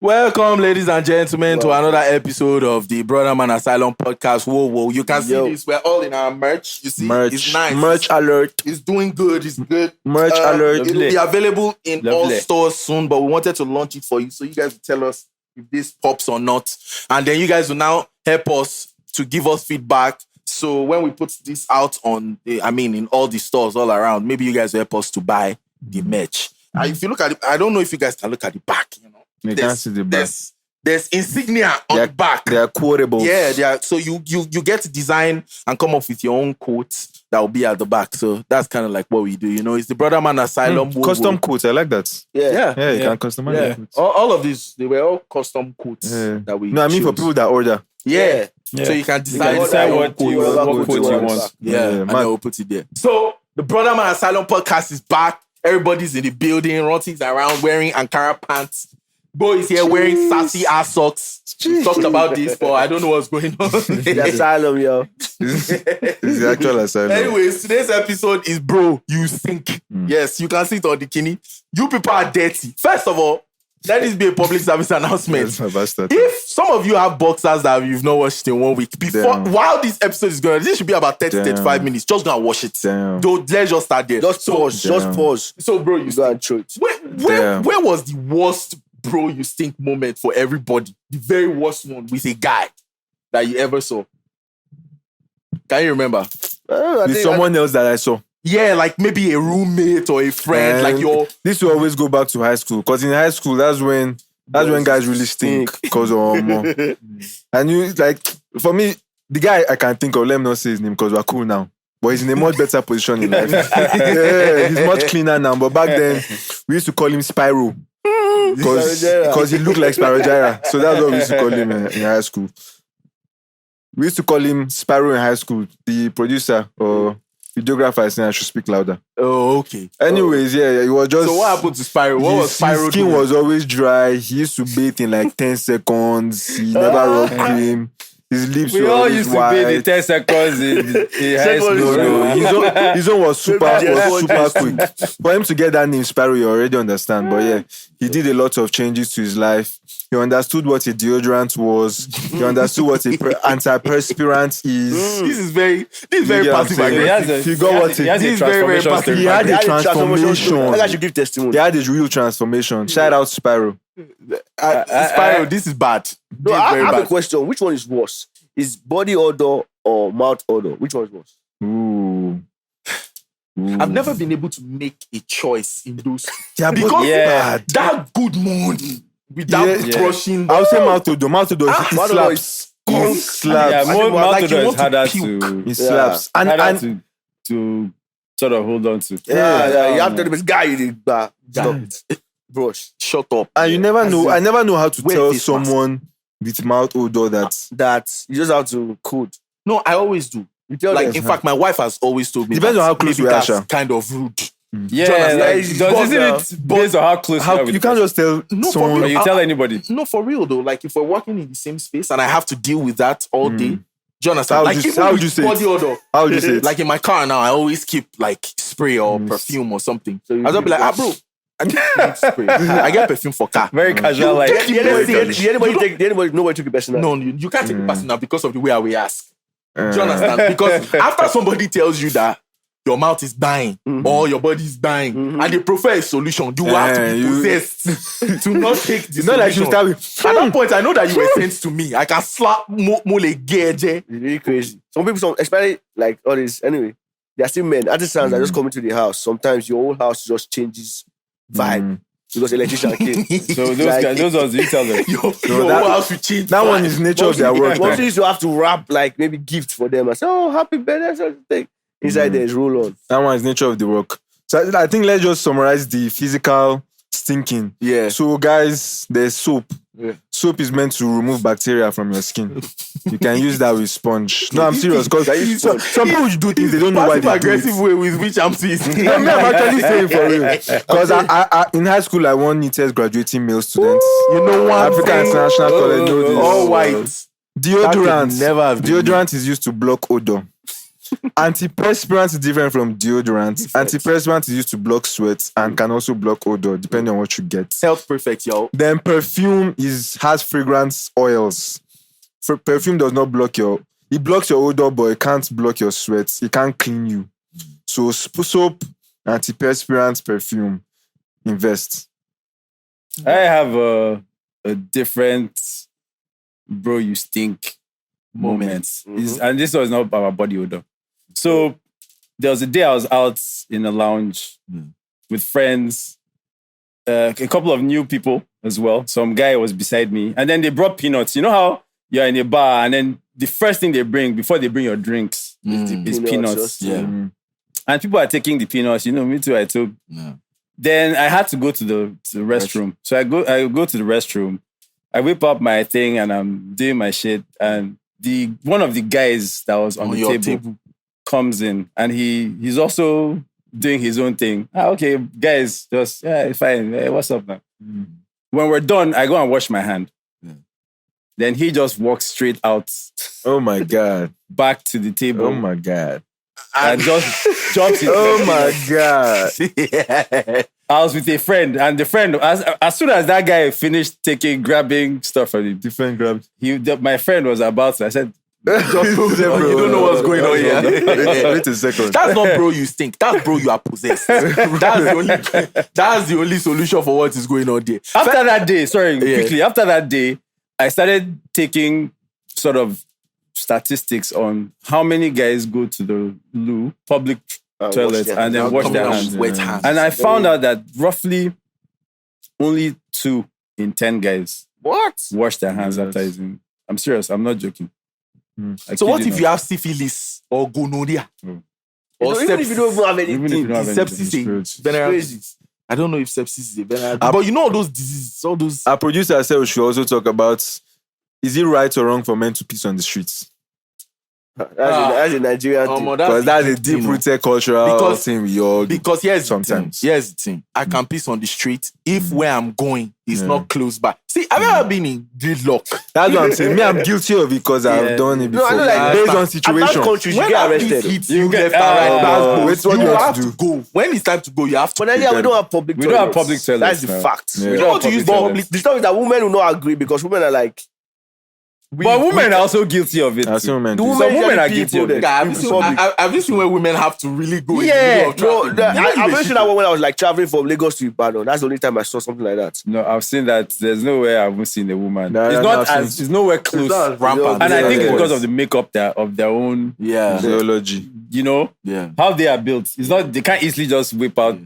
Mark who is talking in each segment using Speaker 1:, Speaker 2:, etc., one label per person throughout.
Speaker 1: Welcome, ladies and gentlemen, to another episode of the brodamanasylum podcast. Whoa. You can see this. We're all in our merch. You see, it's nice.
Speaker 2: Merch alert.
Speaker 1: It's doing good. It's good.
Speaker 2: Merch alert.
Speaker 1: It will be available in all stores soon, but we wanted to launch it for you so you guys will tell us if this pops or not. And then you guys will now help us to give us feedback. So when we put this out in all the stores all around, maybe you guys will help us to buy the merch. If you look at it, I don't know if you guys can look at the back,
Speaker 2: You can't see the back.
Speaker 1: There's insignia on the back.
Speaker 2: They are quotable.
Speaker 1: Yeah, they are. So you get to design and come up with your own quotes that will be at the back. So that's kind of like what we do. It's the brodamanasylum.
Speaker 2: Custom quotes. I like that.
Speaker 1: Yeah,
Speaker 2: you can customize it.
Speaker 1: All of these, they were all custom quotes that we.
Speaker 2: No, I mean for people that order.
Speaker 1: Yeah. So you can decide
Speaker 2: what quote you want.
Speaker 1: Yeah, and then we'll put it there. So the brodamanasylum podcast is back. Everybody's in the building. Ronti's around wearing Ankara pants. Boy is here wearing sassy ass socks. We talked about this, but I don't know what's going on.
Speaker 3: The asylum, yo.
Speaker 2: It's the actual asylum.
Speaker 1: Anyways, today's episode is Bro, You Stink. Yes, you can see it on the kidney. You people are dirty. First of all, let this be a public service announcement.
Speaker 2: That's my best start.
Speaker 1: If some of you have boxers that you've not watched in 1 week, while this episode is going on, this should be about 30-35 minutes. Just go and watch it. Let's just start there.
Speaker 3: Just pause.
Speaker 1: So, Bro, you
Speaker 3: go and throw it.
Speaker 1: Where was the worst Bro You Stink moment for everybody? The very worst one with a guy that you ever saw. Can you remember?
Speaker 2: With someone else that I saw.
Speaker 1: Yeah, like maybe a roommate or a friend.
Speaker 2: This will always go back to high school. Because in high school, that's when guys really stink. Because and you, like, for me, the guy I can think of, let me not say his name because we're cool now. But he's in a much better position in life. He's much cleaner now. But back then, we used to call him Spyro. Because he looked like Spyro. So that's what we used to call him in high school. We used to call him Spyro in high school. The producer or videographer is saying I should speak louder.
Speaker 1: Oh, okay.
Speaker 2: Anyways, it was just...
Speaker 1: So what happened to Spyro? What was Spyro
Speaker 2: His skin was always dry. He used to bathe in like 10 seconds. He never rubbed cream. His lips were always white.
Speaker 4: We all used to bathe in 10 seconds in high school.
Speaker 2: No. His own was super quick. For him to get that name Spyro, you already understand. But yeah, he did a lot of changes to his life. He understood what a deodorant was. He understood what a antiperspirant is.
Speaker 1: This is very passive aggressive.
Speaker 2: He got what it is.
Speaker 1: Very passive.
Speaker 2: He had a transformation.
Speaker 3: I should give testimony.
Speaker 2: He had a real transformation. Shout out Spyro.
Speaker 1: Spyro, this is bad.
Speaker 3: No, I have a question. Which one is worse? Is body odor or mouth odor? Which one is worse?
Speaker 2: Ooh.
Speaker 1: I've never been able to make a choice in those.
Speaker 2: Because
Speaker 1: that good morning without brushing.
Speaker 2: I would say mouth odor. Mouth odor slaps.
Speaker 1: It
Speaker 2: slaps.
Speaker 4: Mouth odor is harder to...
Speaker 2: It slaps.
Speaker 4: And to sort of hold on to.
Speaker 3: Yeah. You have to tell this guy you did stop it. Brush.
Speaker 1: Shut up.
Speaker 2: And you never know. I never know how to tell someone with mouth odor
Speaker 3: that you just have to code.
Speaker 1: No, I always do.
Speaker 3: You tell
Speaker 1: them. In fact, my wife has always told me.
Speaker 2: Depends on how close we are.
Speaker 1: Kind of rude.
Speaker 4: Yeah, isn't it based on how close you are with
Speaker 2: you can't just tell someone.
Speaker 4: Or you tell anybody.
Speaker 1: No, for real though. Like if we're working in the same space and I have to deal with that all day. Do you understand?
Speaker 2: How would you say it? How would you say it?
Speaker 1: Like in my car now, I always keep like spray or perfume or something. So I'll be like, bro. I get perfume for car.
Speaker 4: Very casual. Like
Speaker 3: nobody took it personal.
Speaker 1: No, you can't take it personal because of the way I will ask. Do you understand? Because after somebody tells you that your mouth is dying or your body is dying and they prefer a solution, you have to be possessed to not take the solution.
Speaker 2: Like you start with,
Speaker 1: at that point, I know that you were sent to me. I can slap mole geje.
Speaker 3: It's really crazy. Some people, especially like all this, anyway, they are still men. Artisans are just coming to the house. Sometimes your whole house just changes vibe. Because electrician came.
Speaker 4: So those ones you tell them.
Speaker 2: That one is nature of their work.
Speaker 3: Once you used to have to wrap like maybe gift for them. I say, happy birthday, sort of thing. Inside there is roll on.
Speaker 2: That one is nature of the work. So I think let's just summarize the physical stinking.
Speaker 1: Yeah.
Speaker 2: So guys, there's soap.
Speaker 1: Yeah.
Speaker 2: Soap is meant to remove bacteria from your skin. You can use that with sponge. No, I'm serious. Because some people do things they don't know why they do it.
Speaker 1: Aggressive way with which I'm seeing.
Speaker 2: I'm actually saying for real. Because I in high school I won NITES graduating male students.
Speaker 1: You know what?
Speaker 2: African International College.
Speaker 1: All white.
Speaker 2: Deodorant is used to block odor. Antiperspirant is different from deodorant. Antiperspirant is used to block sweat and can also block odor, depending on what you get.
Speaker 1: Health Prefects, yo.
Speaker 2: Then perfume has fragrance oils. Perfume does not block it blocks your odor, but it can't block your sweat. It can't clean you. So soap, antiperspirant, perfume, invest.
Speaker 4: I have a different bro you stink moments. And this was not about body odor. So there was a day I was out in a lounge with friends, a couple of new people as well. Some guy was beside me, and then they brought peanuts. You know how you're in a bar, and then the first thing they bring before they bring your drinks is peanuts. And people are taking the peanuts. You know, me too. I took. Then I had to go to the restroom. So I go to the restroom. I whip up my thing and I'm doing my shit. And one of the guys that was on the table comes in, and he's also doing his own thing. Okay, guys, just fine. Hey, what's up now? When we're done, I go and wash my hand. Then he just walks straight out.
Speaker 2: Oh my God.
Speaker 4: Back to the table.
Speaker 2: Oh my God.
Speaker 4: And just jumps in.
Speaker 2: Oh my God.
Speaker 4: I was with a friend, and the friend, as soon as that guy finished grabbing stuff from him,
Speaker 2: Different grabs.
Speaker 4: my friend was about to, I said,
Speaker 1: you don't know what's going on here.
Speaker 2: Wait a second.
Speaker 1: That's not bro you stink. That's bro you are possessed. That's the only solution for what is going on there.
Speaker 4: After that day, quickly, after that day, I started taking sort of statistics on how many guys go to the loo, public toilets, and then wash their hands. And I found out that roughly only 2 in 10 guys wash their hands after using. I'm serious. I'm not joking.
Speaker 1: So what if you have syphilis or gonorrhea? Or
Speaker 3: even if you don't even have anything.
Speaker 4: Even if you don't have
Speaker 1: Sepsis. Crazy. I don't know if sepsis is a venereal. But you know all those diseases, all those.
Speaker 2: Our producer said we should also talk about, is it right or wrong for men to piss on the streets?
Speaker 3: That's a Nigerian thing.
Speaker 2: Because that's a deep-rooted cultural thing we all do.
Speaker 1: Because here's
Speaker 2: sometimes.
Speaker 1: Here's the thing. I can piss on the street if where I'm going is not close by. See, have you ever been in gridlock?
Speaker 2: That's what I'm saying. Me, I'm guilty of it because I've done it before.
Speaker 3: No, I know, like,
Speaker 2: based on situation.
Speaker 3: Countries, you get arrested.
Speaker 1: You left and right.
Speaker 2: Wait, what
Speaker 1: you
Speaker 2: do you
Speaker 1: have
Speaker 2: have
Speaker 1: to go. When it's time to go, you have to.
Speaker 3: But then, we don't have public toilets.
Speaker 4: We don't have public toilets.
Speaker 3: That's the
Speaker 4: no.
Speaker 3: fact.
Speaker 2: Yeah.
Speaker 3: We
Speaker 1: You
Speaker 3: don't
Speaker 1: want
Speaker 3: have
Speaker 1: to use
Speaker 3: public
Speaker 1: public.
Speaker 3: toilets. The stuff is that women will not agree because women are like,
Speaker 4: But women are also guilty of it.
Speaker 2: I've seen women
Speaker 3: the
Speaker 2: do
Speaker 3: women
Speaker 2: it.
Speaker 4: Some women are
Speaker 3: usually
Speaker 4: guilty of
Speaker 3: people
Speaker 4: it.
Speaker 3: that-
Speaker 1: Have you seen where women have to really go?
Speaker 3: Yeah,
Speaker 1: in the middle of traffic?
Speaker 3: I mentioned that when I was like traveling from Lagos to Ibadan. That's the only time I saw something like that.
Speaker 4: No, I've seen that. There's nowhere I haven't seen a woman.
Speaker 2: No,
Speaker 4: it's
Speaker 2: no,
Speaker 4: not
Speaker 2: I've
Speaker 4: as
Speaker 2: seen-
Speaker 4: it's nowhere close.
Speaker 1: Rampant.
Speaker 4: And I think it's
Speaker 2: Yeah.
Speaker 4: because of the makeup of their own,
Speaker 1: Yeah.
Speaker 2: Physiology.
Speaker 4: you know,
Speaker 1: Yeah.
Speaker 4: how they are built. It's not, they can't easily just whip out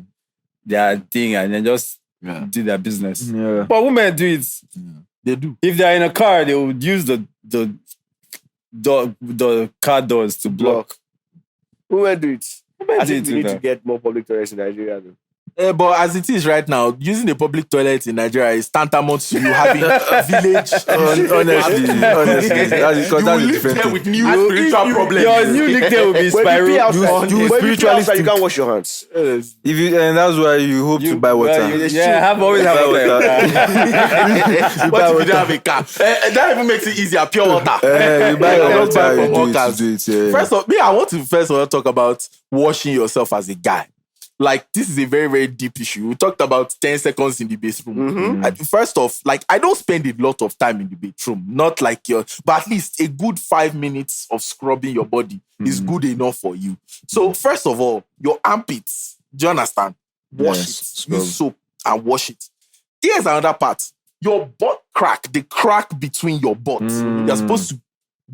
Speaker 4: their thing and then just do their business.
Speaker 2: Yeah.
Speaker 4: But women do it.
Speaker 1: They do.
Speaker 4: If they're in a car, they would use the car doors to block.
Speaker 3: Women do it. I
Speaker 4: do
Speaker 3: think
Speaker 4: it
Speaker 3: we need
Speaker 4: too,
Speaker 3: to get more public toilets in Nigeria. Though.
Speaker 1: But as it is right now, using the public toilet in Nigeria is tantamount to you having village.
Speaker 2: Honestly, that's because
Speaker 1: You
Speaker 2: that's
Speaker 1: will
Speaker 2: a
Speaker 1: live
Speaker 2: different
Speaker 1: there
Speaker 2: thing.
Speaker 1: with new spiritual problems.
Speaker 4: Your new nickname will be
Speaker 3: When you pee
Speaker 4: Spyro.
Speaker 3: outside,
Speaker 2: you
Speaker 3: when you pee
Speaker 2: spiritually
Speaker 3: outside, you
Speaker 2: stink.
Speaker 3: can't wash your hands.
Speaker 2: If you, and that's why you hope to buy water.
Speaker 4: Always have water.
Speaker 1: What if you don't have a car? That even makes it easier. Pure water.
Speaker 2: You buy
Speaker 1: I
Speaker 2: your
Speaker 1: don't buy
Speaker 2: water,
Speaker 1: from
Speaker 2: you
Speaker 1: hawkers.
Speaker 2: do it. Yeah.
Speaker 1: First of all, I want to first of all talk about washing yourself as a guy. Like, this is a very, very deep issue. We talked about 10 seconds in the bathroom. First off, like, I don't spend a lot of time in the bathroom. Not like but at least a good 5 minutes of scrubbing your body is good enough for you. So, first of all, your armpits, do you understand? Wash
Speaker 2: Yes,
Speaker 1: it.
Speaker 2: scrub.
Speaker 1: Use soap and wash it. Here's another part. Your butt crack, the crack between your butts. You're supposed to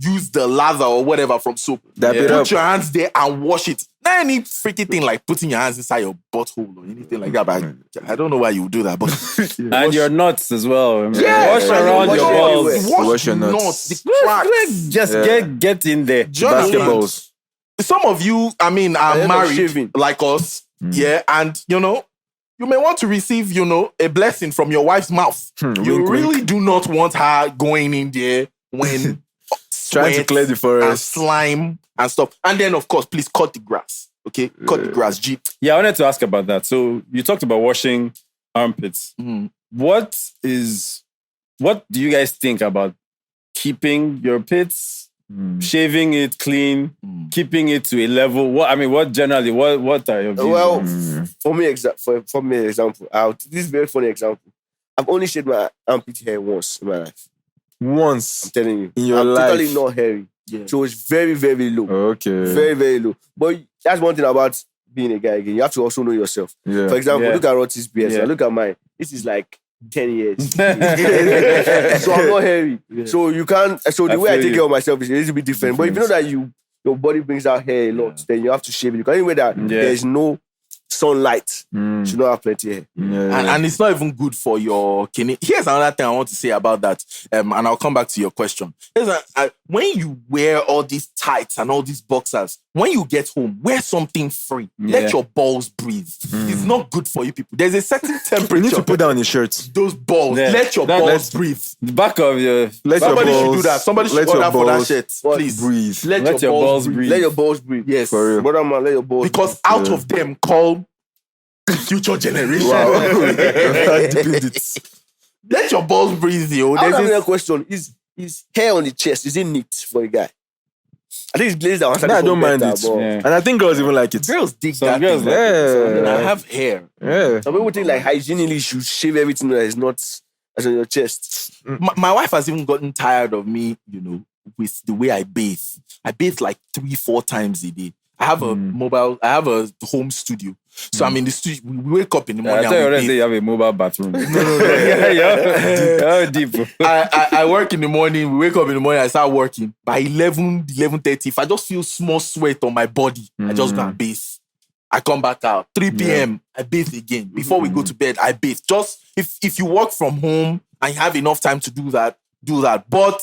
Speaker 1: use the lather or whatever from soap.
Speaker 2: Dab it
Speaker 1: Put
Speaker 2: up.
Speaker 1: your hands there and wash it. Not any freaky thing like putting your hands inside your butthole or anything like that. But I don't know why you would do that. But
Speaker 4: And your nuts as well.
Speaker 1: Yeah,
Speaker 4: Wash
Speaker 1: yeah,
Speaker 4: around
Speaker 3: wash
Speaker 4: your
Speaker 3: everywhere.
Speaker 4: balls.
Speaker 2: Wash your
Speaker 1: the
Speaker 2: nuts.
Speaker 1: the cracks.
Speaker 4: Just get in there.
Speaker 1: Do you understand?
Speaker 2: Basketballs.
Speaker 1: Some of you, I mean, are
Speaker 3: end up
Speaker 1: married
Speaker 3: shaving.
Speaker 1: like us. Yeah, and you may want to receive, a blessing from your wife's mouth. You
Speaker 2: wink,
Speaker 1: really do not want her going in there when
Speaker 2: Trying to
Speaker 1: sweat
Speaker 2: clear the
Speaker 1: and
Speaker 2: forest.
Speaker 1: slime and stuff. And then, of course, please cut the grass. Okay, cut the grass. G.
Speaker 4: Yeah, I wanted to ask about that. So you talked about washing armpits. What do you guys think about keeping your pits shaving it clean, keeping it to a level. What are your views?
Speaker 3: Well, for me, example, this is a very funny example. I've only shaved my armpit hair once in my life.
Speaker 2: Once?
Speaker 3: I'm telling you.
Speaker 2: In your
Speaker 3: I'm
Speaker 2: life?
Speaker 3: totally not hairy.
Speaker 1: Yeah.
Speaker 3: So it's very, very low.
Speaker 2: Okay.
Speaker 3: Very, very low. But that's one thing about being a guy again. You have to also know yourself.
Speaker 2: Yeah.
Speaker 3: For example,
Speaker 4: Yeah.
Speaker 3: look at Rotti's beard.
Speaker 4: Yeah.
Speaker 3: Look at mine. This is like 10 years. So I'm not hairy.
Speaker 1: Yeah.
Speaker 3: So you can't. So the way I
Speaker 4: feel
Speaker 3: take
Speaker 4: you.
Speaker 3: care of myself is a little bit different. But if you know that your body brings out hair a lot, then you have to shave it. Because anyway that there is no sunlight, you should not have plenty hair.
Speaker 1: And it's not even good for your kidney. Here's another thing I want to say about that, and I'll come back to your question. When you wear all these tights and all these boxers, when you get home, wear something free. Let your balls breathe. It's not good for you people. There's a certain temperature.
Speaker 2: You need to put down your shirt.
Speaker 1: those balls.
Speaker 4: Yeah.
Speaker 1: Let your balls breathe.
Speaker 4: The back of your...
Speaker 2: Let
Speaker 1: Somebody
Speaker 2: your
Speaker 1: should
Speaker 2: balls,
Speaker 1: do that. Somebody should
Speaker 2: let your
Speaker 1: order for that
Speaker 2: balls
Speaker 1: shit. Please.
Speaker 2: breathe.
Speaker 1: Let your balls breathe.
Speaker 3: Let your balls breathe.
Speaker 1: Yes.
Speaker 2: For real.
Speaker 3: Brother man, let your balls
Speaker 1: Because out of them come the future generation. Let your balls breathe, yo.
Speaker 3: I have
Speaker 1: There's
Speaker 3: another
Speaker 1: this-
Speaker 3: question. Is hair on the chest, is it neat for a guy? I think it's glazed out.
Speaker 2: No, I don't mind it.
Speaker 4: Yeah.
Speaker 2: And I think girls even like it.
Speaker 1: Girls dig
Speaker 4: Some
Speaker 1: that
Speaker 4: girls
Speaker 1: thing.
Speaker 4: like
Speaker 2: it.
Speaker 1: I
Speaker 2: Yeah.
Speaker 1: have hair.
Speaker 2: Yeah.
Speaker 3: Some people think like hygienely you should shave everything that is not as on your chest.
Speaker 1: My wife has even gotten tired of me, with the way I bathe. I bathe like 3-4 times a day. I have a home studio. So I'm in the studio. We wake up in the
Speaker 4: I
Speaker 1: morning
Speaker 4: thought you
Speaker 1: and we
Speaker 4: already say
Speaker 1: bathe.
Speaker 4: you have a mobile bathroom. You're deep.
Speaker 1: I work in the morning. We wake up in the morning. I start working. By 11:30, if I just feel small sweat on my body, I just go and bathe. I come back out. 3 p.m. I bathe again. Before we go to bed, I bathe. Just if you work from home and you have enough time to do that, do that. But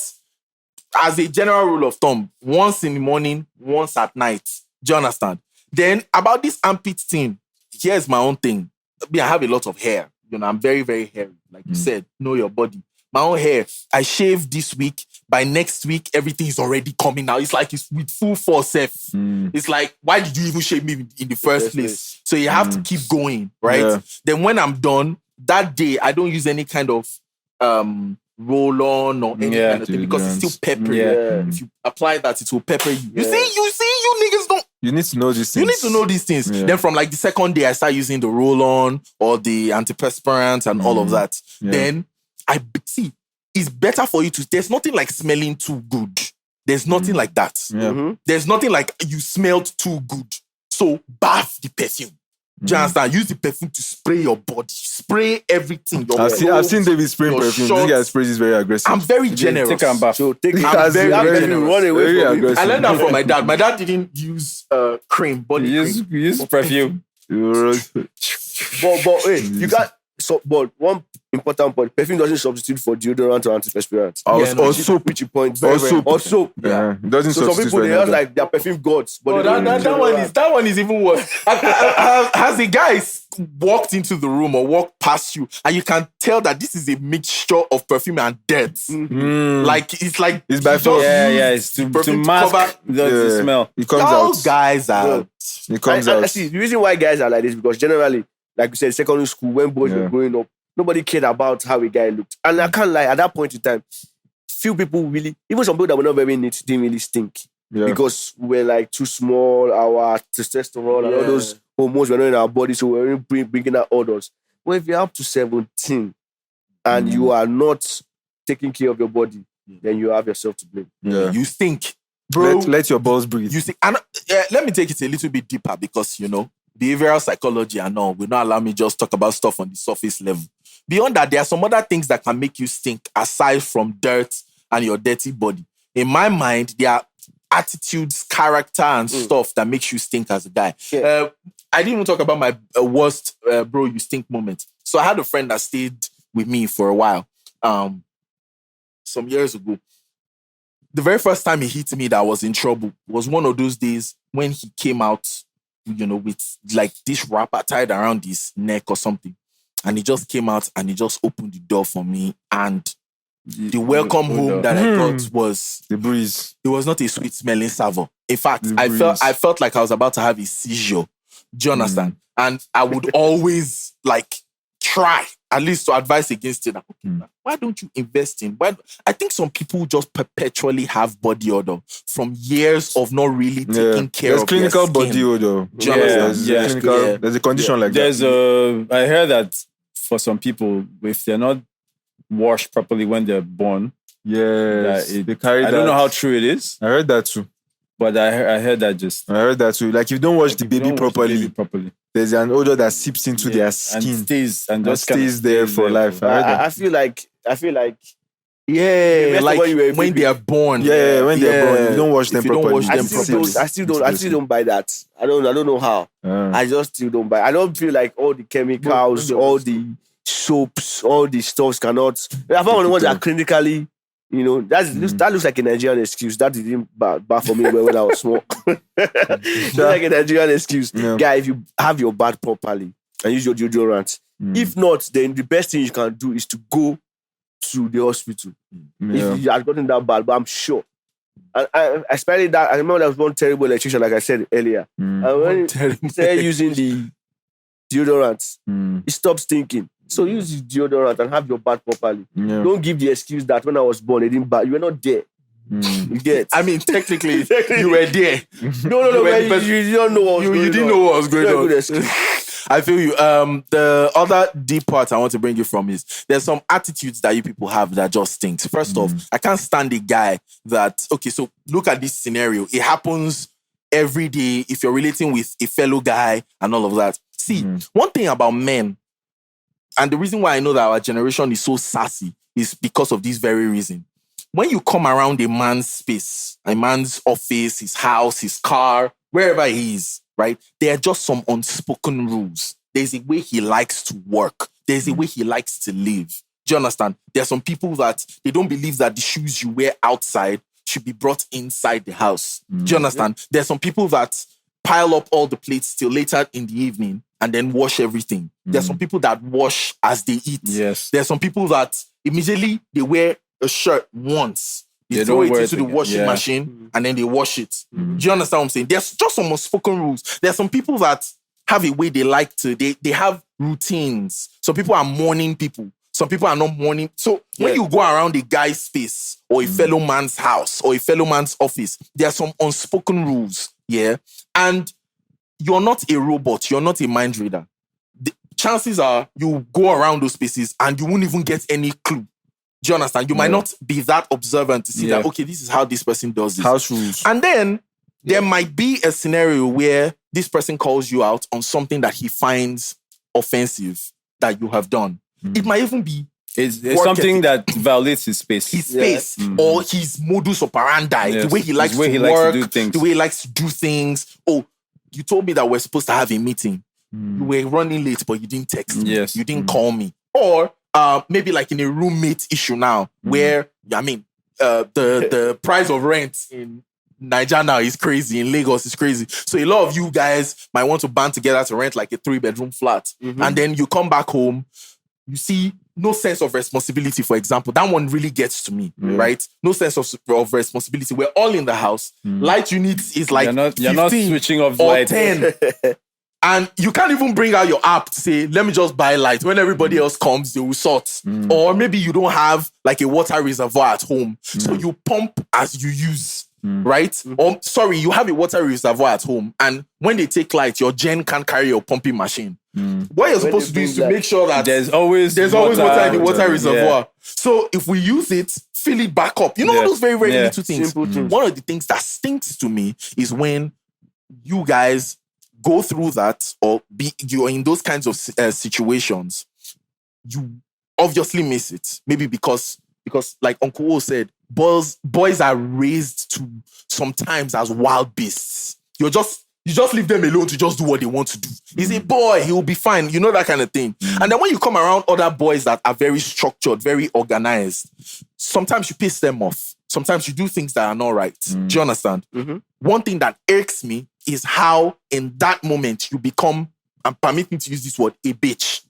Speaker 1: as a general rule of thumb, once in the morning, once at night. Do you understand? Then about this armpit thing, here's my own thing. I have a lot of hair. I'm very, very hairy. Like you said, know your body. My own hair, I shave this week. By next week, everything is already coming out. It's like it's with full force. It's like, why did you even shave me in the first place? So you have to keep going, right?
Speaker 2: Yeah.
Speaker 1: Then when I'm done, that day, I don't use any kind of roll on or any kind of thing because it's still peppery.
Speaker 4: Yeah.
Speaker 1: If you apply that, it will pepper you. You see, you niggas don't.
Speaker 2: You need to know these things.
Speaker 1: You need to know these things.
Speaker 2: Yeah.
Speaker 1: Then from like the second day, I start using the roll-on or the antiperspirant and all of that.
Speaker 2: Yeah.
Speaker 1: Then I see it's better for you to. There's nothing like smelling too good. There's nothing like that.
Speaker 2: Yeah.
Speaker 1: There's nothing like you smelled too good. So bath the perfume. Do you understand? Use the perfume to spray your body, spray everything. Your
Speaker 2: I've seen David spraying
Speaker 1: your
Speaker 2: perfume.
Speaker 1: shorts.
Speaker 2: This guy sprays is very aggressive.
Speaker 1: I'm very generous.
Speaker 4: Take a bath.
Speaker 3: So take
Speaker 1: I'm very
Speaker 3: run away
Speaker 2: very
Speaker 3: from it.
Speaker 2: aggressive.
Speaker 1: I learned that from my dad. My dad didn't use cream, body cream.
Speaker 4: Use perfume.
Speaker 3: But hey, you got but one important point: perfume doesn't substitute for deodorant or antiperspirant.
Speaker 2: Or soap.
Speaker 3: Which you point
Speaker 2: Or soap.
Speaker 3: or soap.
Speaker 2: Yeah. It doesn't
Speaker 3: So some
Speaker 2: substitute
Speaker 3: people
Speaker 2: for
Speaker 3: they have
Speaker 2: anything.
Speaker 3: like their perfume gods, but
Speaker 1: Oh,
Speaker 3: they don't use deodorant.
Speaker 1: that one is even worse. Has the guys walked into the room or walked past you, and you can tell that this is a mixture of perfume and dirt. Like it's like
Speaker 2: It's by
Speaker 1: you
Speaker 2: force.
Speaker 1: just
Speaker 4: Yeah,
Speaker 1: use
Speaker 4: it's to
Speaker 1: perfume
Speaker 4: mask
Speaker 1: cover.
Speaker 4: the smell.
Speaker 2: It comes
Speaker 1: Y'all
Speaker 2: out.
Speaker 1: guys are.
Speaker 2: It comes
Speaker 3: I
Speaker 2: out.
Speaker 3: see the reason why guys are like this because generally, like we said, secondary school when boys were growing up, nobody cared about how a guy looked, and I can't lie. At that point in time, few people really, even some people that were not very neat, didn't really stink.
Speaker 2: Yeah.
Speaker 3: Because we're like too small, our testosterone and all those hormones were not in our body, so we're bringing out odors. But if you're up to 17 and you are not taking care of your body, then you have yourself to blame.
Speaker 2: Yeah.
Speaker 1: You stink, bro.
Speaker 2: Let your balls breathe.
Speaker 1: You stink. And let me take it a little bit deeper because behavioral psychology and all will not allow me just talk about stuff on the surface level. Beyond that, there are some other things that can make you stink aside from dirt and your dirty body. In my mind, there are attitudes, character, and stuff that makes you stink as a guy.
Speaker 3: Yeah.
Speaker 1: I didn't even talk about my worst bro, you stink moment. So I had a friend that stayed with me for a while, some years ago. The very first time he hit me that I was in trouble was one of those days when he came out, with like this wrapper tied around his neck or something. And he just came out and he just opened the door for me. And the welcome home that I got was
Speaker 2: The breeze.
Speaker 1: it was not a sweet smelling savo. In fact,
Speaker 2: The
Speaker 1: I
Speaker 2: breeze.
Speaker 1: felt like I was about to have a seizure. Do you understand? And I would always like try at least to advise against it. Why don't you invest in? I think some people just perpetually have body odor from years of not really taking care of
Speaker 2: clinical
Speaker 1: their
Speaker 2: body
Speaker 1: skin.
Speaker 2: odor. There's a condition like that.
Speaker 4: I heard that for some people, if they're not washed properly when they're born,
Speaker 2: they carry that.
Speaker 4: I don't know how true it is.
Speaker 2: I heard that too.
Speaker 4: But I heard that just.
Speaker 2: I heard that too. Like, if you don't wash the baby properly, there's an odor that seeps into their skin
Speaker 4: and
Speaker 2: stays there for life.
Speaker 3: I feel like
Speaker 1: yeah, like when they are born.
Speaker 2: Yeah, when they're born, you don't wash them properly.
Speaker 3: I still don't buy that. I don't know how. I just still don't buy. I don't feel like all the chemicals, all the soaps, all the stuffs cannot. I found the ones that are clinically, that looks like a Nigerian excuse. That didn't bad for me when I was small. Looks like a Nigerian excuse. Guy, if you have your bath properly and use your deodorant, if not, then the best thing you can do is to go to the hospital. If you had gotten that bad, but I'm sure. And especially that, I remember there was one terrible electrician, like I said earlier. And when he started using the deodorant, he stopped stinking. So use the deodorant and have your bath properly. Don't give the excuse that when I was born, it didn't bath. You were not there. You get?
Speaker 1: I mean, technically, you were there.
Speaker 3: No, you don't know what was going on.
Speaker 1: You didn't know what was going on. I feel you. The other deep part I want to bring you from is there's some attitudes that you people have that just stinks. First off, I can't stand a guy that, okay, so look at this scenario. It happens every day if you're relating with a fellow guy and all of that. See, one thing about men, and the reason why I know that our generation is so sassy is because of this very reason. When you come around a man's space, a man's office, his house, his car, wherever he is, right? There are just some unspoken rules. There's a way he likes to work. There's a way he likes to live. Do you understand? There are some people that they don't believe that the shoes you wear outside should be brought inside the house. Do you understand? There are some people that pile up all the plates till later in the evening and then wash everything. There are some people that wash as they eat.
Speaker 4: Yes.
Speaker 1: There are some people that immediately they wear a shirt once. They throw it into the washing machine and then they wash it. Do you understand what I'm saying? There's just some unspoken rules. There are some people that have a way they like to, they have routines. Some people are morning people. Some people are not morning. So when you go around a guy's space or a fellow man's house or a fellow man's office, there are some unspoken rules. Yeah. And you're not a robot. You're not a mind reader. The chances are you go around those spaces and you won't even get any clue. Do you understand? You might not be that observant to see that, okay, this is how this person does this.
Speaker 2: House rules.
Speaker 1: And then there might be a scenario where this person calls you out on something that he finds offensive that you have done. It might even be
Speaker 4: it's something that violates his space.
Speaker 1: His space or his modus operandi, the way he likes to work,
Speaker 4: likes to do things.
Speaker 1: The way he likes to do things. Oh, you told me that we're supposed to have a meeting. You were running late, but you didn't text me.
Speaker 4: Yes.
Speaker 1: You didn't call me. Or maybe like in a roommate issue now, where the price of rent in Nigeria now is crazy. In Lagos is crazy. So a lot of you guys might want to band together to rent like a 3-bedroom flat, and then you come back home, you see no sense of responsibility. For example, that one really gets to me, right? No sense of responsibility. We're all in the house. Light units is like
Speaker 4: you're not switching off
Speaker 1: or
Speaker 4: light.
Speaker 1: 10. And you can't even bring out your app to say, let me just buy light. When everybody else comes, they will sort. Or maybe you don't have like a water reservoir at home. So you pump as you use, right? Or sorry, you have a water reservoir at home. And when they take light, your gen can't carry your pumping machine. What you're supposed to do is to make sure that
Speaker 4: there's always
Speaker 1: water in the water reservoir. So if we use it, fill it back up. You know those very, very little things.
Speaker 3: Simple things.
Speaker 1: One of the things that stinks to me is when you guys go through that or you're in those kinds of situations, you obviously miss it. Maybe because like Uncle O said, boys are raised to sometimes as wild beasts. You just leave them alone to just do what they want to do. He's a boy, he will be fine. You know, that kind of thing. And then when you come around other boys that are very structured, very organized, sometimes you piss them off. Sometimes you do things that are not right. Do you understand? One thing that irks me is how in that moment you become, and permit me to use this word, a bitch.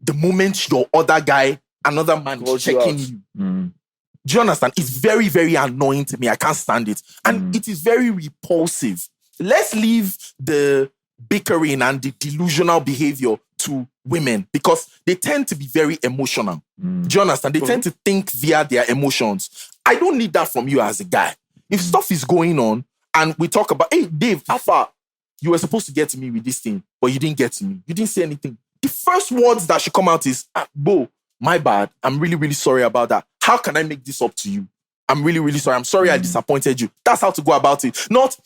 Speaker 1: The moment your other guy, another man is checking you. Do you understand? It's very, very annoying to me. I can't stand it. And it is very repulsive. Let's leave the bickering and the delusional behavior to women because they tend to be very emotional. Do you understand? They tend to think via their emotions. I don't need that from you as a guy. If stuff is going on and we talk about, hey, Dave, how far? You were supposed to get to me with this thing, but you didn't get to me. You didn't say anything. The first words that should come out is, Bo, my bad. I'm really, really sorry about that. How can I make this up to you? I'm really, really sorry. I'm sorry I disappointed you. That's how to go about it. Not,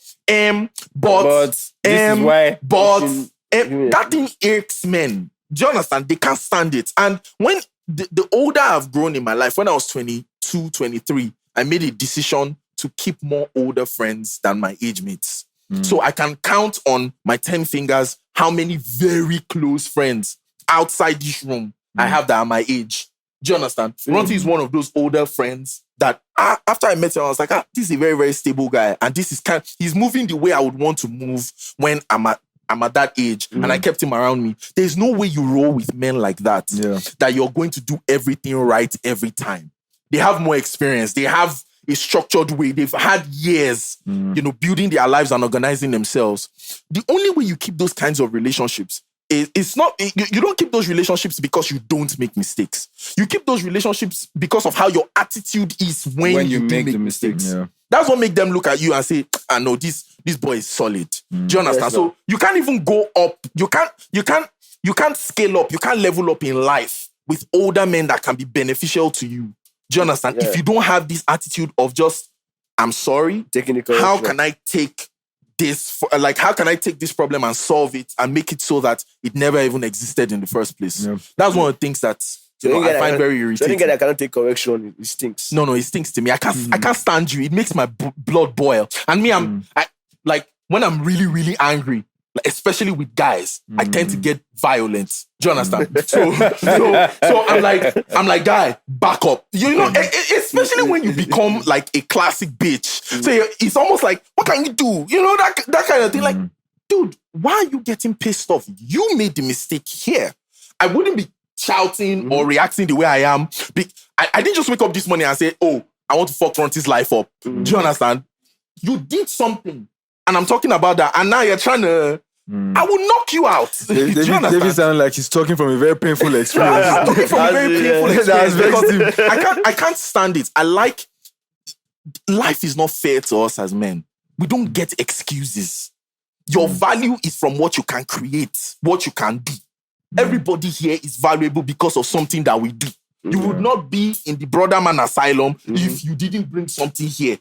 Speaker 1: but this is why. That thing irks men. Do you understand? They can't stand it. And when the older I've grown in my life, when I was 22, 23, I made a decision to keep more older friends than my age mates. So I can count on my 10 fingers how many very close friends outside this room I have that are my age. Do you understand? Ronti is one of those older friends that after I met him, I was like, this is a very, very stable guy. And this is he's moving the way I would want to move when I'm at that age. And I kept him around me. There's no way you roll with men like that, that you're going to do everything right every time. They have more experience. They have a structured way. They've had years, building their lives and organizing themselves. The only way you keep those kinds of relationships it's not, you don't keep those relationships because you don't make mistakes. You keep those relationships because of how your attitude is when you make the mistakes. Yeah. That's what make them look at you and say, I know this boy is solid. Do you understand? Yes, so you can't even go up. You can't scale up. You can't level up in life with older men that can be beneficial to you. Do you understand? Yeah. If you don't have this attitude of just, I'm sorry, how can I take this, how can I take this problem and solve it and make it so that it never even existed in the first place? Yeah. That's one of the things that I find very irritating.
Speaker 3: So I cannot take correction. It stinks.
Speaker 1: No, it stinks to me. I can't stand you. It makes my blood boil. And me, when I'm really, really angry, especially with guys, I tend to get violent. Do you understand? So I'm like, guy, back up. You know, especially when you become like a classic bitch. So it's almost like, what can you do? You know, that kind of thing. Like, dude, why are you getting pissed off? You made the mistake here. I wouldn't be shouting or reacting the way I am. I didn't just wake up this morning and say, oh, I want to fuck Ronti's life up. Do you understand? You did something. And I'm talking about that. And now you're trying to, I will knock you out.
Speaker 2: David sounds like he's talking from a very painful experience.
Speaker 1: I'm talking from a very painful experience. Because I can't stand it. Life is not fair to us as men. We don't get excuses. Your value is from what you can create, what you can be. Everybody here is valuable because of something that we do. You would not be in the Brodaman Asylum if you didn't bring something here.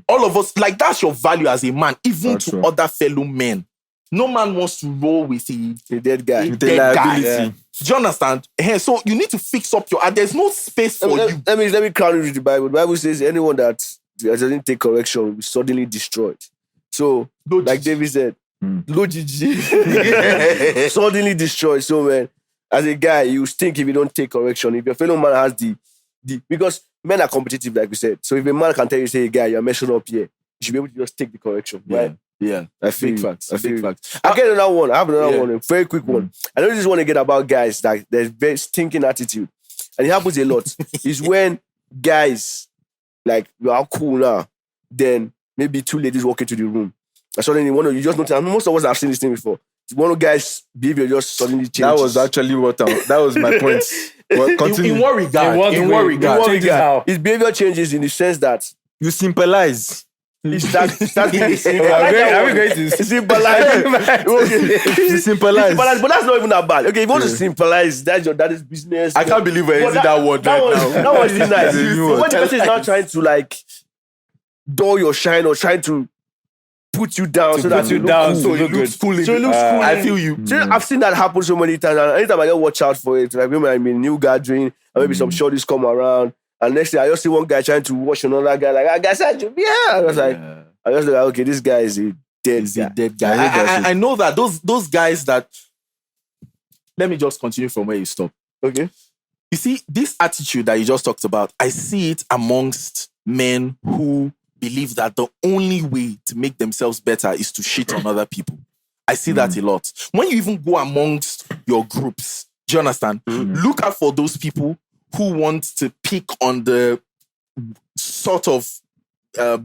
Speaker 1: All of us, that's your value as a man, even to other fellow men. No man wants to roll with a dead guy.
Speaker 2: With a liability.
Speaker 1: Yeah. Do you understand? So you need to fix up there's no space for you.
Speaker 3: Let me crown you with the Bible. The Bible says anyone that doesn't take correction will be suddenly destroyed. So, like David said, suddenly destroyed. So, man, as a guy, you stink if you don't take correction. If your fellow man has because men are competitive, like we said. So if a man can tell you, say, hey, guy, you're messing up here, you should be able to just take the correction, right?
Speaker 1: Yeah.
Speaker 3: I think facts. I get another one. I have another one, a very quick one. I know this one again about guys, like there's very stinking attitude. And it happens a lot. Is when guys, like, you are cool now, then maybe two ladies walk into the room. And suddenly you just notice, and most of us have seen this thing before. One of guys' behavior just suddenly changes.
Speaker 2: That was actually that was my point. Well, continue.
Speaker 1: In what regard?
Speaker 3: His behavior changes in the sense that
Speaker 2: you symbolize.
Speaker 3: He starts getting
Speaker 4: Are we going to
Speaker 3: symbolize?
Speaker 2: You symbolize.
Speaker 3: But that's not even that bad. Okay, if you want to symbolize, that is business.
Speaker 1: I can't believe we're using that word right now.
Speaker 3: That one is nice. When the person is not trying to dull your shine or trying to put you down so that you look cool.
Speaker 1: So it looks cool.
Speaker 3: I feel you. So I've seen that happen so many times. And anytime I just watch out for it, like when I'm in a new gathering, and maybe some shorties come around, and next thing I just see one guy trying to wash another guy. Like, I guess I was like, okay, this guy is a dead guy.
Speaker 1: I know that those guys that. Let me just continue from where you stopped.
Speaker 3: Okay.
Speaker 1: You see, this attitude that you just talked about, I see it amongst men who believe that the only way to make themselves better is to shit on other people. I see that a lot. When you even go amongst your groups, do you understand? Look out for those people who want to pick on the sort of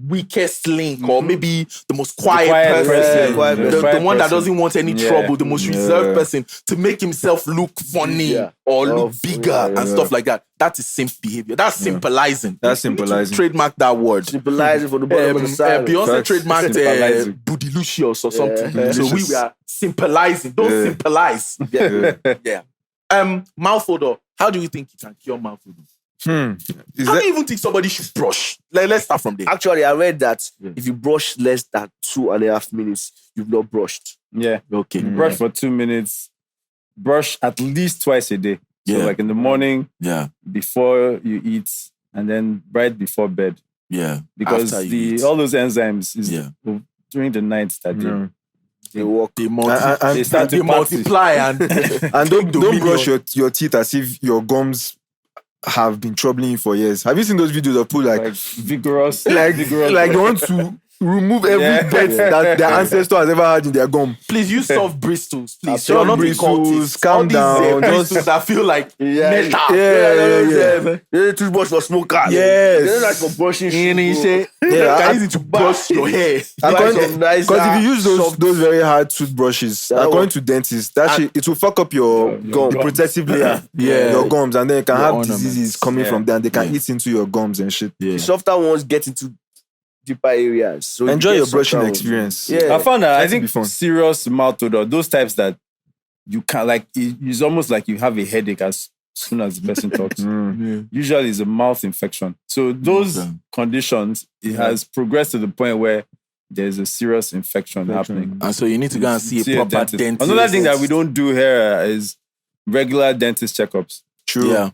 Speaker 1: weakest link, or maybe the most quiet,
Speaker 4: quiet
Speaker 1: person,
Speaker 4: person.
Speaker 1: the one that
Speaker 4: person.
Speaker 1: doesn't want any
Speaker 4: Yeah.
Speaker 1: trouble, the most reserved person, to make himself look funny or look bigger and stuff like that. That is simp behavior. That's symbolizing.
Speaker 2: That's
Speaker 1: You need to
Speaker 2: symbolizing.
Speaker 1: trademark that word.
Speaker 3: Symbolizing for the bottom of the side.
Speaker 1: Beyonce
Speaker 2: Facts.
Speaker 1: trademarked
Speaker 4: Symbolizing.
Speaker 1: Bootylicious or something.
Speaker 3: Yeah.
Speaker 1: So we are symbolizing. Don't symbolize. Yeah. Mouth odor. How do you think you can cure mouth odor?
Speaker 2: Is
Speaker 1: How
Speaker 2: that,
Speaker 1: do you even think somebody should brush? Let's start from there.
Speaker 3: Actually, I read that if you brush less than 2.5 minutes, you've not brushed.
Speaker 4: Yeah.
Speaker 1: Okay.
Speaker 4: Brush for 2 minutes. Brush at least twice a day. So
Speaker 1: Yeah.
Speaker 4: like in the morning,
Speaker 1: Yeah.
Speaker 4: before you eat, and then right before bed.
Speaker 1: Yeah.
Speaker 4: Because
Speaker 1: After you eat.
Speaker 4: all those enzymes is
Speaker 1: Yeah.
Speaker 4: during the night that
Speaker 3: They work.
Speaker 1: They
Speaker 2: and
Speaker 4: start to
Speaker 1: multiply and
Speaker 2: and don't brush your teeth as if your gums have been troubling you for years. Have you seen those videos of people
Speaker 4: like vigorous, vigorous.
Speaker 2: like they want to remove every bit that their ancestor has ever had in their gum?
Speaker 1: please use soft bristles, please.
Speaker 2: Soft
Speaker 1: You're not
Speaker 2: bristles,
Speaker 1: cultists.
Speaker 2: calm
Speaker 1: All these,
Speaker 2: down,
Speaker 1: bristles
Speaker 2: just-
Speaker 1: that feel like metal.
Speaker 2: Yeah.
Speaker 3: They toothbrush for smokers.
Speaker 2: Yes.
Speaker 3: They don't like for brushing shoes.
Speaker 2: Yeah,
Speaker 1: Easy to brush your hair.
Speaker 2: Because if you use those very hard toothbrushes,
Speaker 3: That
Speaker 2: according
Speaker 3: one-
Speaker 2: to dentists, that shit, it will fuck up your
Speaker 4: Your
Speaker 2: the
Speaker 4: gums.
Speaker 2: protective layer,
Speaker 1: Yeah.
Speaker 2: your gums, and then you can
Speaker 1: Your
Speaker 2: have
Speaker 1: ornaments.
Speaker 2: diseases coming
Speaker 4: Yeah.
Speaker 2: from there, and they can
Speaker 1: Yeah.
Speaker 2: eat into your gums and shit.
Speaker 1: Yeah.
Speaker 3: The softer ones get into deeper areas. So you
Speaker 2: Enjoy
Speaker 3: get
Speaker 2: your
Speaker 3: softer
Speaker 2: brushing
Speaker 3: ones.
Speaker 2: experience.
Speaker 3: Yeah.
Speaker 4: I found that I
Speaker 2: That would be
Speaker 4: think
Speaker 2: fun.
Speaker 4: serious mouth odor, those types that you can like, it's almost like you have a headache as soon as the person talks. Usually it's a mouth infection. So those
Speaker 1: Okay.
Speaker 4: conditions, it has progressed to the point where there's a serious infection happening.
Speaker 1: And so you need to go and see a proper dentist.
Speaker 4: Another thing that we don't do here is regular dentist checkups.
Speaker 2: True.
Speaker 1: Yeah.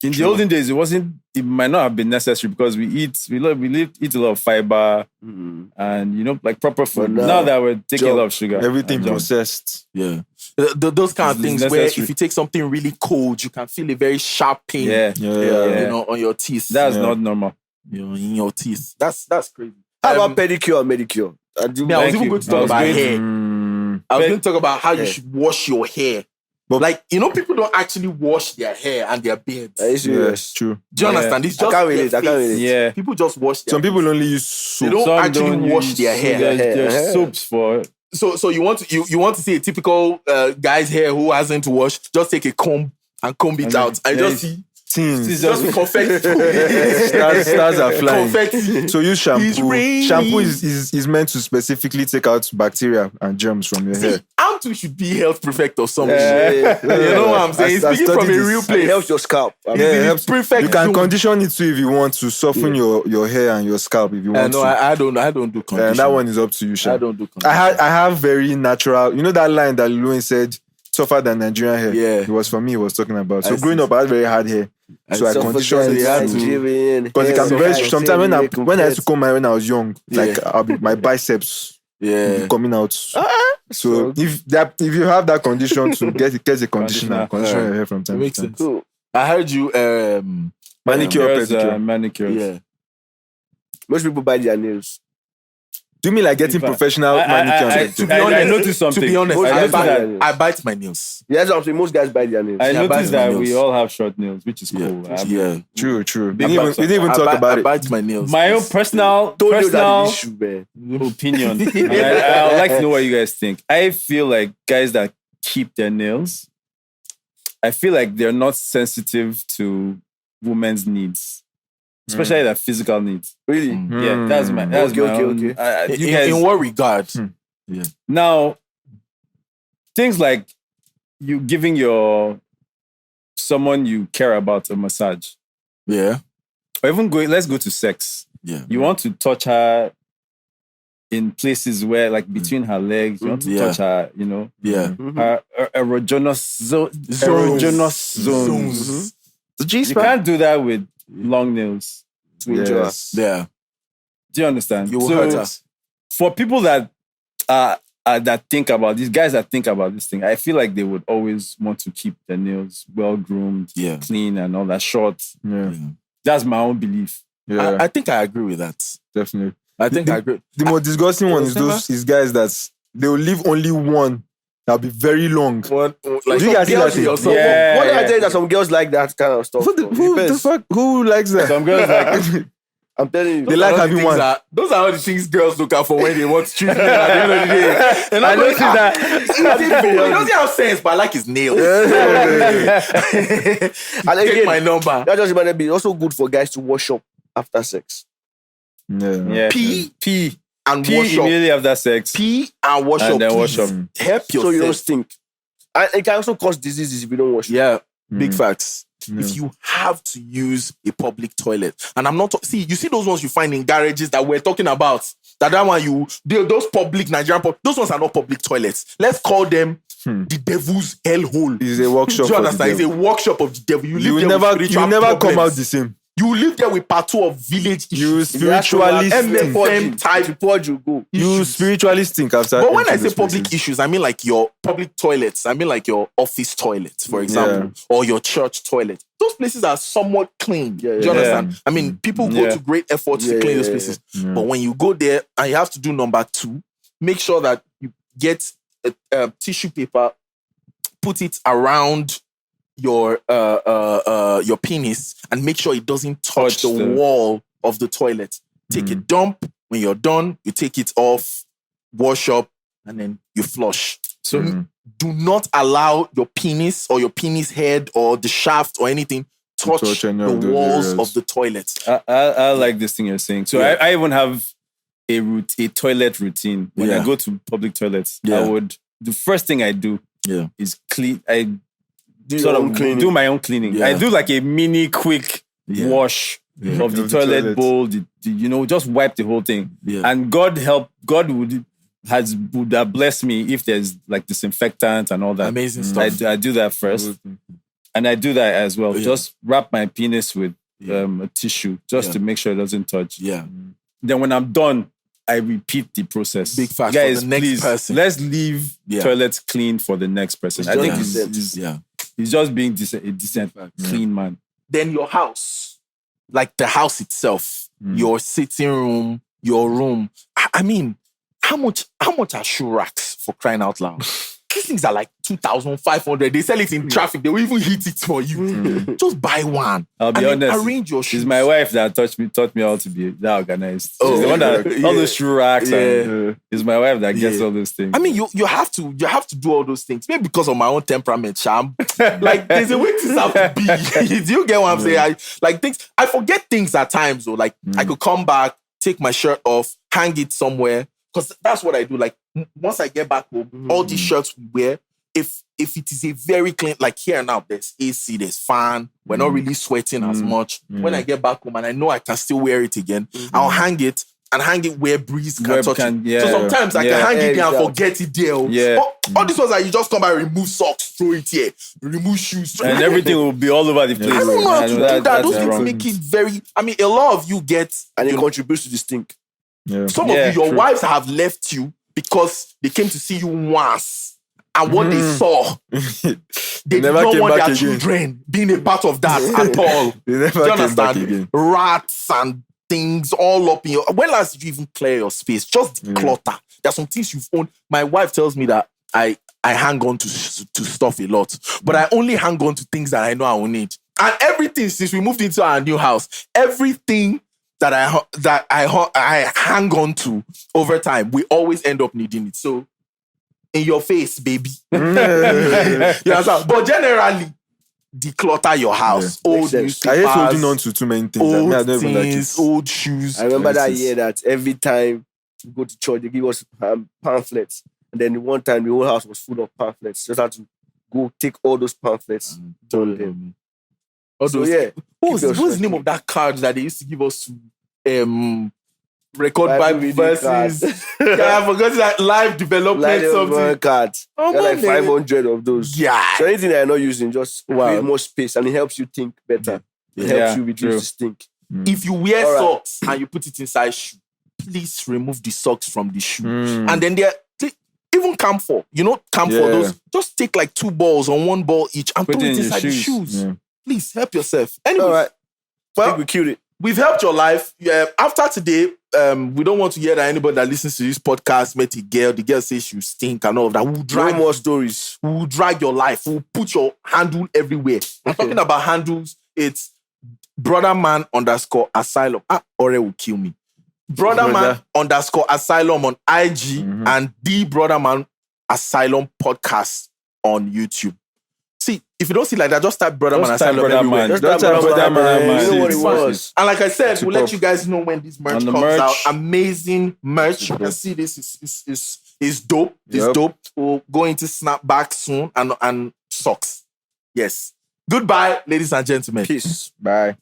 Speaker 4: In the olden days, it might not have been necessary because we eat a lot of fiber and like proper food.
Speaker 3: But
Speaker 4: Now that we're taking a lot of sugar,
Speaker 2: Everything
Speaker 4: and junk.
Speaker 2: processed.
Speaker 1: Yeah. Those kind of
Speaker 4: It's
Speaker 1: things where
Speaker 4: necessary.
Speaker 1: if you take something really cold, you can feel a very sharp pain.
Speaker 4: Yeah.
Speaker 1: You know, on your teeth.
Speaker 4: That's not normal.
Speaker 1: in your teeth. That's crazy.
Speaker 3: How about pedicure and manicure?
Speaker 1: I was
Speaker 4: Thank
Speaker 1: even
Speaker 4: you.
Speaker 1: going to
Speaker 4: I
Speaker 1: talk
Speaker 4: was
Speaker 1: about
Speaker 4: going to-
Speaker 1: hair. I was going to talk about how you should wash your hair.
Speaker 2: But-
Speaker 1: Like, people don't actually wash their hair and their beards.
Speaker 3: Are you serious?
Speaker 2: True.
Speaker 1: Do you understand? It's
Speaker 3: I
Speaker 1: just
Speaker 3: can't
Speaker 1: their
Speaker 3: relate, I can't
Speaker 1: face.
Speaker 3: relate.
Speaker 4: Yeah.
Speaker 1: People just wash their
Speaker 2: Some people
Speaker 1: face.
Speaker 2: only use
Speaker 1: They
Speaker 2: soap.
Speaker 1: don't
Speaker 4: Some
Speaker 1: actually
Speaker 4: don't
Speaker 1: wash
Speaker 4: use-
Speaker 1: their hair.
Speaker 4: There's soaps for
Speaker 1: So you want to see a typical guy's hair who hasn't washed, just take a comb and comb it out. I just see
Speaker 2: Things.
Speaker 1: just confetti.
Speaker 2: Stars are flying.
Speaker 1: Confetti.
Speaker 2: So use
Speaker 1: It's
Speaker 2: shampoo.
Speaker 1: raining.
Speaker 2: Shampoo is meant to specifically take out bacteria and germs from your hair.
Speaker 1: See, Antu should be health prefect or something.
Speaker 3: Yeah.
Speaker 1: You know what I'm saying?
Speaker 2: I
Speaker 1: Speaking from a
Speaker 2: studied
Speaker 1: real
Speaker 2: this.
Speaker 3: It
Speaker 1: place.
Speaker 3: helps your scalp.
Speaker 2: Yeah, it
Speaker 1: It's
Speaker 2: helps.
Speaker 1: perfect
Speaker 2: You can
Speaker 1: zone.
Speaker 2: condition it too if you want to soften your hair and your scalp if you want
Speaker 1: No,
Speaker 2: to.
Speaker 1: I don't do condition.
Speaker 2: And that one is up to you,
Speaker 1: I
Speaker 2: Sha.
Speaker 1: don't do condition.
Speaker 2: I have very natural. You know that line that Luin said, tougher than Nigerian hair.
Speaker 1: Yeah.
Speaker 2: It was for me. He was talking about. So
Speaker 1: I
Speaker 2: growing
Speaker 1: see.
Speaker 2: up, I had very hard hair. So I conditioned
Speaker 1: you had to-
Speaker 2: it because it can be very. Sometimes when I used to comb my hair when I was young, like my biceps
Speaker 1: Yeah.
Speaker 2: be coming out. So if you have that condition, to get a conditioner, condition your hair from time
Speaker 1: It
Speaker 2: to
Speaker 1: makes
Speaker 2: time.
Speaker 1: sense. I heard you.
Speaker 2: Manicure,
Speaker 4: There's,
Speaker 2: pedicure.
Speaker 4: manicures.
Speaker 1: Yeah.
Speaker 3: Most people bite their nails.
Speaker 2: Do you mean like getting
Speaker 4: In fact,
Speaker 2: professional manicure? and
Speaker 1: To
Speaker 2: pedicure?
Speaker 1: be
Speaker 4: I
Speaker 1: honest,
Speaker 4: noticed something.
Speaker 1: To be honest,
Speaker 3: Most
Speaker 1: I
Speaker 3: guys bite their
Speaker 1: bite,
Speaker 3: nails.
Speaker 1: I bite my nails.
Speaker 3: Yeah, that's what I'm saying. Most guys bite their nails.
Speaker 4: I
Speaker 1: Yeah,
Speaker 4: noticed
Speaker 1: bite my
Speaker 4: that
Speaker 1: nails.
Speaker 4: we all have short nails, which is
Speaker 1: Yeah.
Speaker 4: cool.
Speaker 1: Yeah.
Speaker 2: True. We
Speaker 4: I
Speaker 2: didn't even
Speaker 1: I
Speaker 2: talk
Speaker 1: bite,
Speaker 2: about
Speaker 1: I
Speaker 2: it.
Speaker 1: bite my nails.
Speaker 4: My own personal
Speaker 3: Toenails are the issue, man.
Speaker 4: opinion. And I would like to know what you guys think. I feel like guys that keep their nails, I feel like they're not sensitive to women's needs, especially their physical needs.
Speaker 3: Really?
Speaker 4: Yeah, that's my
Speaker 3: Okay.
Speaker 4: own. You guys,
Speaker 1: In what regard?
Speaker 4: now, things like you giving someone you care about a massage,
Speaker 1: Yeah.
Speaker 4: or even let's go to sex.
Speaker 1: Yeah.
Speaker 4: You want to touch her in places where, like between her legs, you want to
Speaker 1: Yeah.
Speaker 4: touch her,
Speaker 1: Yeah.
Speaker 4: her erogenous zones.
Speaker 2: The G
Speaker 4: You can't do that with long nails.
Speaker 2: Yes.
Speaker 1: Yeah.
Speaker 4: Do you understand?
Speaker 1: You will hurt her.
Speaker 4: For people that that think about these guys that think about this thing, I feel like they would always want to keep their nails well groomed,
Speaker 1: Yeah.
Speaker 4: clean, and all that short.
Speaker 2: Yeah.
Speaker 4: That's my own belief.
Speaker 2: Yeah.
Speaker 1: I think I agree with that.
Speaker 2: Definitely.
Speaker 1: I think I agree.
Speaker 2: The most disgusting one
Speaker 1: was
Speaker 2: is guys that they will leave only one that'll be very long.
Speaker 1: Like,
Speaker 2: Do you guys see that thing?
Speaker 1: or something.
Speaker 3: What did I tell you that some girls like that kind of stuff?
Speaker 2: Who the fuck? Who likes that?
Speaker 4: Some girls like
Speaker 3: I'm telling you.
Speaker 2: They like having one.
Speaker 1: Those are all the things girls look out for when they want to treat men at the end of the day. And I noticed that. He doesn't have sense, but I like his nails.
Speaker 3: And
Speaker 1: Take
Speaker 3: again,
Speaker 1: my number.
Speaker 3: that just reminded me. It's also good for guys to wash up after sex.
Speaker 2: Yeah.
Speaker 1: Pee and
Speaker 4: Pee
Speaker 1: wash up.
Speaker 4: immediately after sex.
Speaker 1: Pee and wash
Speaker 4: And
Speaker 1: up.
Speaker 4: then wash
Speaker 1: please.
Speaker 4: up.
Speaker 1: Help yourself.
Speaker 3: So you don't stink. And it can also cause diseases if you don't wash.
Speaker 1: Yeah, big facts.
Speaker 2: Yeah.
Speaker 1: If you have to use a public toilet, and I'm not you see those ones you find in garages that we're talking about. That one those public Nigerian those ones are not public toilets. Let's call them the devil's hellhole.
Speaker 2: It's a workshop.
Speaker 1: Do you
Speaker 2: for the
Speaker 1: understand? It's a
Speaker 2: devil.
Speaker 1: workshop of the devil. You
Speaker 2: You will
Speaker 1: live there with
Speaker 2: never
Speaker 1: spiritual
Speaker 2: come out
Speaker 1: problems.
Speaker 2: the same.
Speaker 1: You live there with part 2 of village
Speaker 2: You
Speaker 1: issues.
Speaker 2: spiritually
Speaker 1: MFM type.
Speaker 3: You purge, you go.
Speaker 2: You
Speaker 1: issues.
Speaker 2: spiritually stink after.
Speaker 1: But when I
Speaker 2: entering
Speaker 1: say
Speaker 2: those
Speaker 1: public
Speaker 2: places.
Speaker 1: issues, I mean like your public toilets. I mean like your office toilets, for example, or your church toilet. Those places are somewhat clean.
Speaker 3: Yeah,
Speaker 1: Do you understand? I mean, people go to great efforts to clean those places.
Speaker 2: Yeah.
Speaker 1: But when you go there and you have to do number 2, make sure that you get a tissue paper, put it around your penis, and make sure it doesn't touch the wall of the toilet. Take a dump. When you're done, you take it off, wash up, and then you flush. So do not allow your penis or your penis head or the shaft or anything touch
Speaker 2: any
Speaker 1: the
Speaker 2: of those
Speaker 1: walls
Speaker 2: areas.
Speaker 1: of the toilet.
Speaker 4: I like this thing you're saying. So I even have a toilet routine. When I go to public toilets, the first thing I do is clean. I do my own cleaning.
Speaker 1: Yeah.
Speaker 4: I do like a mini quick wash of the toilet bowl. Just wipe the whole thing.
Speaker 1: Yeah.
Speaker 4: And God would have blessed me if there's like disinfectant and all that.
Speaker 1: Amazing stuff.
Speaker 4: I do that first. And I do that as well.
Speaker 1: Yeah.
Speaker 4: Just wrap my penis with a tissue just to make sure it doesn't touch.
Speaker 1: Yeah.
Speaker 4: Then when I'm done, I repeat the process.
Speaker 1: Big fact for
Speaker 4: Guys,
Speaker 1: the next
Speaker 4: please,
Speaker 1: person.
Speaker 4: let's leave toilets clean for the next person. I think he's just being a decent, clean man.
Speaker 1: Then your house, like the house itself, your sitting room, your room. I mean, how much are shoe racks, for crying out loud? These things are like 2,500. They sell it in traffic. They will even heat it for you. Just buy one.
Speaker 4: I'll be
Speaker 1: and then
Speaker 4: honest.
Speaker 1: arrange your shoes.
Speaker 4: She's my wife that taught me how to be that organized.
Speaker 1: Oh,
Speaker 4: She's the one that all those shoe racks. And, it's my wife that gets all those things.
Speaker 1: I mean, you have to do all those things. Maybe because of my own temperament, Sham. Like there's a way things have to be. Do you get what I'm saying? I forget things at times. Though, like I could come back, take my shirt off, hang it somewhere. Because that's what I do. Like once I get back home, all these shirts we wear, if it is a very clean, like here now, there's AC, there's fan, we're not really sweating as much. When I get back home and I know I can still wear it again, I'll hang it where breeze can touch it. So sometimes I can hang it there and forget it there.
Speaker 4: Yeah.
Speaker 1: All these ones are you just come and remove socks, throw it here, remove shoes.
Speaker 4: And everything will be all over the place.
Speaker 1: I don't know how to do that. Those things
Speaker 4: wrong.
Speaker 1: make it very, I mean, a lot of you get,
Speaker 3: And it contributes to the stink.
Speaker 2: Yeah.
Speaker 1: some of you, your wives have left you because they came to see you once. And what they saw, they
Speaker 2: never
Speaker 1: did not
Speaker 2: came
Speaker 1: want
Speaker 2: back
Speaker 1: their
Speaker 2: again.
Speaker 1: children being a part of that at all.
Speaker 2: They
Speaker 1: Do
Speaker 2: never
Speaker 1: you
Speaker 2: came back
Speaker 1: understand?
Speaker 2: again.
Speaker 1: Rats and things all up in your... When last did you even clear your space? Just declutter. There's some things you've owned. My wife tells me that I hang on to stuff a lot. But I only hang on to things that I know I will need. And everything, since we moved into our new house, everything that I hang on to over time, we always end up needing it. So, in your face, baby. You understand? But generally, declutter your house.
Speaker 3: Yeah.
Speaker 1: Old
Speaker 3: Makes sense.
Speaker 1: newspapers,
Speaker 2: I hate holding on to too many things. I
Speaker 1: old
Speaker 2: don't even like
Speaker 1: things,
Speaker 2: it.
Speaker 1: old shoes.
Speaker 3: I remember that
Speaker 2: Yes.
Speaker 3: year that every time we go to church, they give us pamphlets. And then one time, the whole house was full of pamphlets. Just had to go take all those pamphlets. Turn them.
Speaker 1: All
Speaker 3: So
Speaker 1: those-
Speaker 3: yeah.
Speaker 1: What's
Speaker 3: keep your
Speaker 1: the name of that card that they used to give us to record
Speaker 3: Bible
Speaker 1: Bible
Speaker 3: reading
Speaker 1: verses?
Speaker 3: card.
Speaker 1: Yeah, I forgot that live development
Speaker 3: Light
Speaker 1: something.
Speaker 3: cards.
Speaker 1: Oh,
Speaker 3: There are like
Speaker 1: man,
Speaker 3: 500 of those.
Speaker 1: Yeah.
Speaker 3: So anything that you're not using, just create more space and it helps you think better. It helps you reduce
Speaker 4: true.
Speaker 3: the stink.
Speaker 1: If you wear
Speaker 3: All right.
Speaker 1: socks and you put it inside shoe, please remove the socks from the shoe. And then even camphor, camphor,
Speaker 2: Yeah.
Speaker 1: those, just take like 2 balls or 1 ball each and
Speaker 4: Put
Speaker 1: put
Speaker 4: it
Speaker 1: it
Speaker 4: in your
Speaker 1: inside the
Speaker 4: shoes.
Speaker 1: shoes.
Speaker 2: Yeah.
Speaker 1: Please help yourself. Anyway,
Speaker 3: All right. I
Speaker 1: well,
Speaker 3: think we killed it.
Speaker 1: we've helped your life. Yeah. After today, we don't want to hear that anybody that listens to this podcast met a girl. The girl says you stink and all of that. We'll
Speaker 3: No
Speaker 1: drag
Speaker 3: more stories.
Speaker 1: We'll drag your life. We'll put your handle everywhere. I'm talking about handles. It's brotherman_asylum. Ore will kill me. Brotherman_asylum on IG and the Brotherman Asylum podcast on YouTube. See, if you don't see like that, just type Brotherman Asylum everywhere.
Speaker 3: Just type Brotherman. You know what it was.
Speaker 1: And like I said, we'll let you guys know when this merch comes
Speaker 4: merch.
Speaker 1: out. Amazing merch. You can see this is dope. It's dope. We'll go into snapback soon and socks. Yes. Goodbye, ladies and gentlemen.
Speaker 3: Peace.
Speaker 2: Bye.